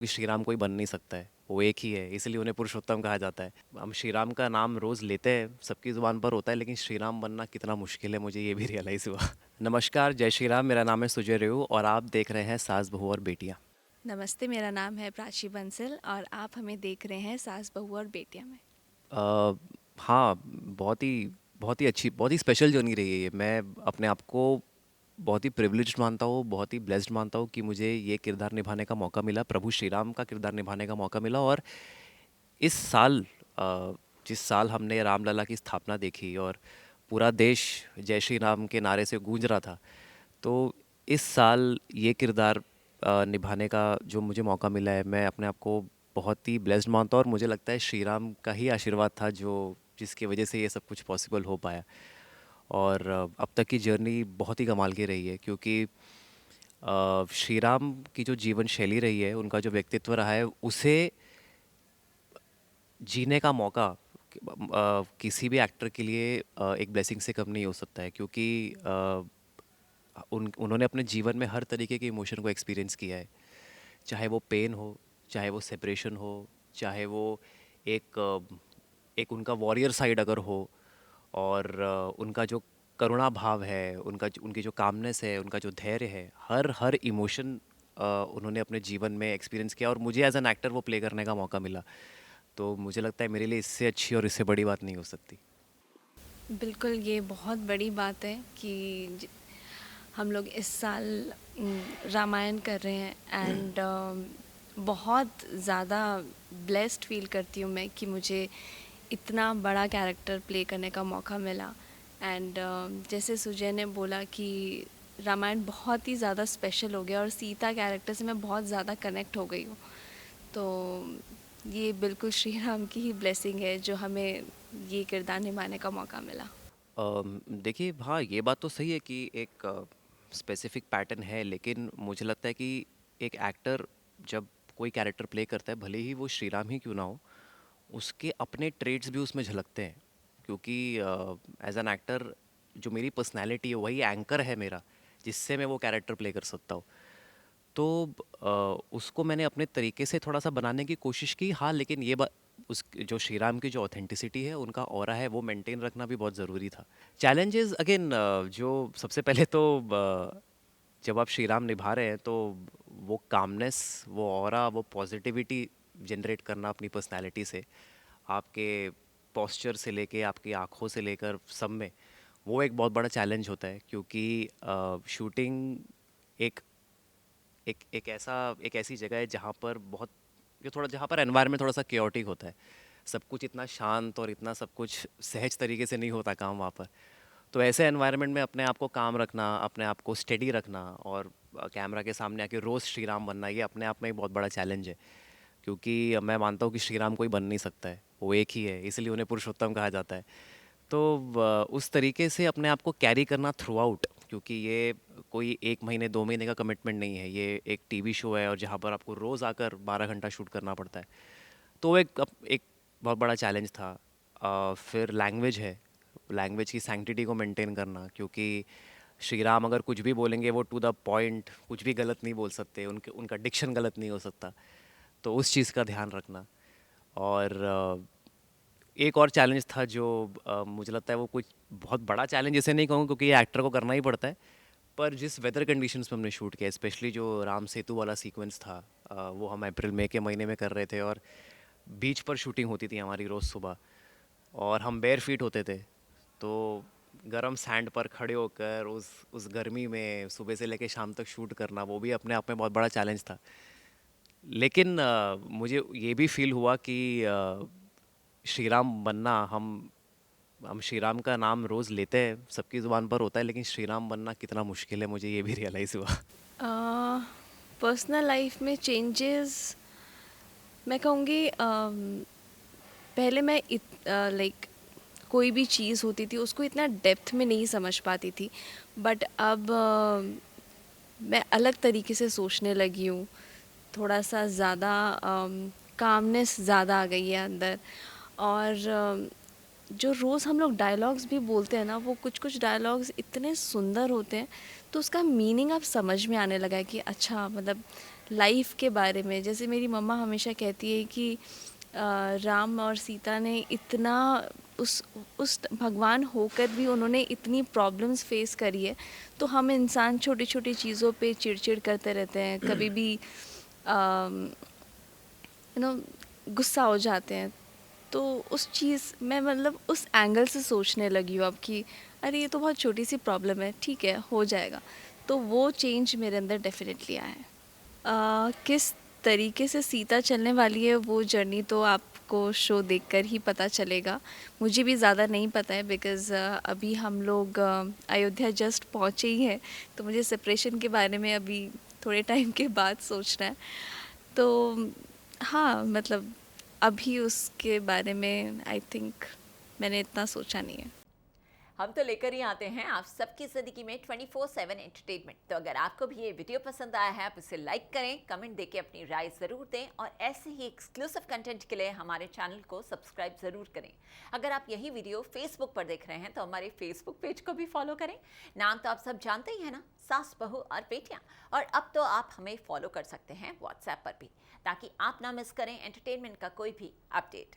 कि श्री राम कोई बन नहीं सकता है, वो एक ही है, इसलिए उन्हें पुरुषोत्तम कहा जाता है। हम श्री राम का नाम रोज़ लेते हैं, सबकी ज़ुबान पर होता है, लेकिन श्री राम बनना कितना मुश्किल है, मुझे ये भी रियलाइज़ हुआ। नमस्कार, जय श्री राम। मेरा नाम है सुजय रेऊ और आप देख रहे हैं सास बहू और बेटियाँ। नमस्ते, मेरा नाम है प्राची बंसल और आप हमें देख रहे हैं सास बहू और बेटियां में। अ, हाँ, बहुत ही अच्छी, बहुत ही स्पेशल जर्नी रही है ये। मैं अपने आप को बहुत ही प्रिविलेज्ड मानता हूँ, बहुत ही ब्लेस्ड मानता हूँ कि मुझे ये किरदार निभाने का मौका मिला, प्रभु श्री राम का किरदार निभाने का मौका मिला। और इस साल जिस साल हमने रामलला की स्थापना देखी और पूरा देश जय श्री राम के नारे से गूंज रहा था, तो इस साल ये किरदार निभाने का जो मुझे मौका मिला है, मैं अपने आप को बहुत ही ब्लेस्ड मानता हूँ। और मुझे लगता है श्री राम का ही आशीर्वाद था जो जिसकी वजह से ये सब कुछ पॉसिबल हो पाया। और अब तक की जर्नी बहुत ही कमाल की रही है, क्योंकि श्री राम की जो जीवन शैली रही है, उनका जो व्यक्तित्व रहा है, उसे जीने का मौका किसी भी एक्टर के लिए एक ब्लेसिंग से कम नहीं हो सकता है, क्योंकि उन्होंने अपने जीवन में हर तरीके के इमोशन को एक्सपीरियंस किया है। चाहे वो पेन हो, चाहे वो सेपरेशन हो, चाहे वो एक एक उनका वॉरियर साइड अगर हो, और उनका जो करुणा भाव है, उनकी जो कामनेस है, उनका जो धैर्य है, हर हर इमोशन उन्होंने अपने जीवन में एक्सपीरियंस किया, और मुझे एज एन एक्टर वो प्ले करने का मौका मिला। तो मुझे लगता है मेरे लिए इससे अच्छी और इससे बड़ी बात नहीं हो सकती। बिल्कुल, ये बहुत बड़ी बात है कि हम लोग इस साल रामायण कर रहे हैं एंड बहुत ज़्यादा ब्लेस्ड फील करती हूँ मैं कि मुझे इतना बड़ा कैरेक्टर प्ले करने का मौका मिला। एंड जैसे सुजय ने बोला कि रामायण बहुत ही ज़्यादा स्पेशल हो गया और सीता कैरेक्टर से मैं बहुत ज़्यादा कनेक्ट हो गई हूँ। तो ये बिल्कुल श्री राम की ही ब्लेसिंग है जो हमें ये किरदार निभाने का मौका मिला। देखिए, हाँ, ये बात तो सही है कि एक स्पेसिफिक पैटर्न है, लेकिन मुझे लगता है कि एक एक्टर जब कोई कैरेक्टर प्ले करता है, भले ही वो श्री राम ही क्यों ना हो, उसके अपने ट्रेड्स भी उसमें झलकते हैं। क्योंकि एज एन एक्टर जो मेरी पर्सनैलिटी है, वही एंकर है मेरा, जिससे मैं वो कैरेक्टर प्ले कर सकता हूँ। तो उसको मैंने अपने तरीके से थोड़ा-सा बनाने की कोशिश की, हाँ, लेकिन ये बात, उस जो श्री राम की जो ऑथेंटिसिटी है, उनका ऑरा है, वो मेंटेन रखना भी बहुत ज़रूरी था। चैलेंजेस अगेन, जो सबसे पहले तो जब आप श्री राम निभा रहे हैं, तो वो कामनेस, वो ऑरा, वो पॉजिटिविटी जनरेट करना अपनी पर्सनैलिटी से, आपके पोस्चर से लेके, आपकी आँखों से लेकर सब में, वो एक बहुत बड़ा चैलेंज होता है। क्योंकि शूटिंग एक एक ऐसी जगह है जहाँ पर बहुत, जो थोड़ा, जहाँ पर एनवायरनमेंट थोड़ा सा केओटिक होता है। सब कुछ इतना शांत और इतना सब कुछ सहज तरीके से नहीं होता काम वहाँ पर। तो ऐसे एनवायरनमेंट में अपने आप को काम रखना, अपने आप को स्टेडी रखना, और कैमरा के सामने आके रोज़ श्री राम बनना, ये अपने आप में एक बहुत बड़ा चैलेंज है। क्योंकि मैं मानता हूँ कि श्री राम कोई बन नहीं सकता है, वो एक ही है, इसलिए उन्हें पुरुषोत्तम कहा जाता है। तो उस तरीके से अपने आप को कैरी करना थ्रू आउट, क्योंकि ये कोई 1 महीने 2 महीने का कमिटमेंट नहीं है, ये एक टीवी शो है, और जहाँ पर आपको रोज़ आकर 12 घंटा शूट करना पड़ता है। तो एक बहुत बड़ा चैलेंज था। फिर लैंग्वेज है, लैंग्वेज की सैंक्टिटी को मेंटेन करना, क्योंकि श्री राम अगर कुछ भी बोलेंगे, वो टू द पॉइंट, कुछ भी गलत नहीं बोल सकते, उनका डिक्शन गलत नहीं हो सकता। तो उस चीज़ का ध्यान रखना। और एक और चैलेंज था जो मुझे लगता है वो कुछ बहुत बड़ा चैलेंज इसे नहीं कहूँ, क्योंकि ये एक्टर को करना ही पड़ता है। पर जिस वेदर कंडीशंस में हमने शूट किया, स्पेशली जो राम सेतु वाला सीक्वेंस था, वो हम अप्रैल मई के महीने में कर रहे थे, और बीच पर शूटिंग होती थी हमारी रोज़ सुबह, और हम बेयर फीट होते थे। तो गरम सैंड पर खड़े होकर उस गर्मी में सुबह से लेकर शाम तक शूट करना, वो भी अपने आप में बहुत बड़ा चैलेंज था। लेकिन मुझे ये भी फील हुआ कि श्री राम बनना, हम श्री राम का नाम रोज़ लेते हैं, सबकी ज़ुबान पर होता है, लेकिन श्री राम बनना कितना मुश्किल है, मुझे ये भी रियलाइज़ हुआ। पर्सनल लाइफ में चेंजेस मैं कहूँगी, पहले मैं लाइक कोई भी चीज़ होती थी उसको इतना डेप्थ में नहीं समझ पाती थी। बट अब मैं अलग तरीके से सोचने लगी हूँ। थोड़ा सा ज़्यादा कामनेस ज़्यादा आ गई है अंदर। और जो रोज़ हम लोग डायलॉग्स भी बोलते हैं ना, वो कुछ कुछ डायलॉग्स इतने सुंदर होते हैं, तो उसका मीनिंग अब समझ में आने लगा है कि अच्छा, मतलब लाइफ के बारे में। जैसे मेरी मम्मा हमेशा कहती है कि राम और सीता ने इतना उस भगवान होकर भी उन्होंने इतनी प्रॉब्लम्स फेस करी है, तो हम इंसान छोटी छोटी चीज़ों पे चिड़चिड़ करते रहते हैं, कभी भी गुस्सा हो जाते हैं। तो उस चीज़ मैं मतलब उस एंगल से सोचने लगी हूँ अब कि अरे ये तो बहुत छोटी सी प्रॉब्लम है, ठीक है हो जाएगा। तो वो चेंज मेरे अंदर डेफिनेटली आया है। किस तरीके से सीता चलने वाली है वो जर्नी तो आपको शो देखकर ही पता चलेगा। मुझे भी ज़्यादा नहीं पता है बिकॉज़ अभी हम लोग अयोध्या जस्ट पहुँचे ही हैं, तो मुझे सेपरेशन के बारे में अभी थोड़े टाइम के बाद सोचना है। तो हाँ, मतलब अभी उसके बारे में आई थिंक मैंने इतना सोचा नहीं है। हम तो लेकर ही आते हैं आप सबकी ज़िंदगी में 24/7 एंटरटेनमेंट। तो अगर आपको भी ये वीडियो पसंद आया है आप इसे लाइक करें, कमेंट देके अपनी राय ज़रूर दें और ऐसे ही एक्सक्लूसिव कंटेंट के लिए हमारे चैनल को सब्सक्राइब ज़रूर करें। अगर आप यही वीडियो फेसबुक पर देख रहे हैं तो हमारे फेसबुक पेज को भी फॉलो करें। नाम तो आप सब जानते ही हैं ना, सास बहू और बेटियाँ। और अब तो आप हमें फॉलो कर सकते हैं व्हाट्सएप पर भी, ताकि आप ना मिस करें एंटरटेनमेंट का कोई भी अपडेट।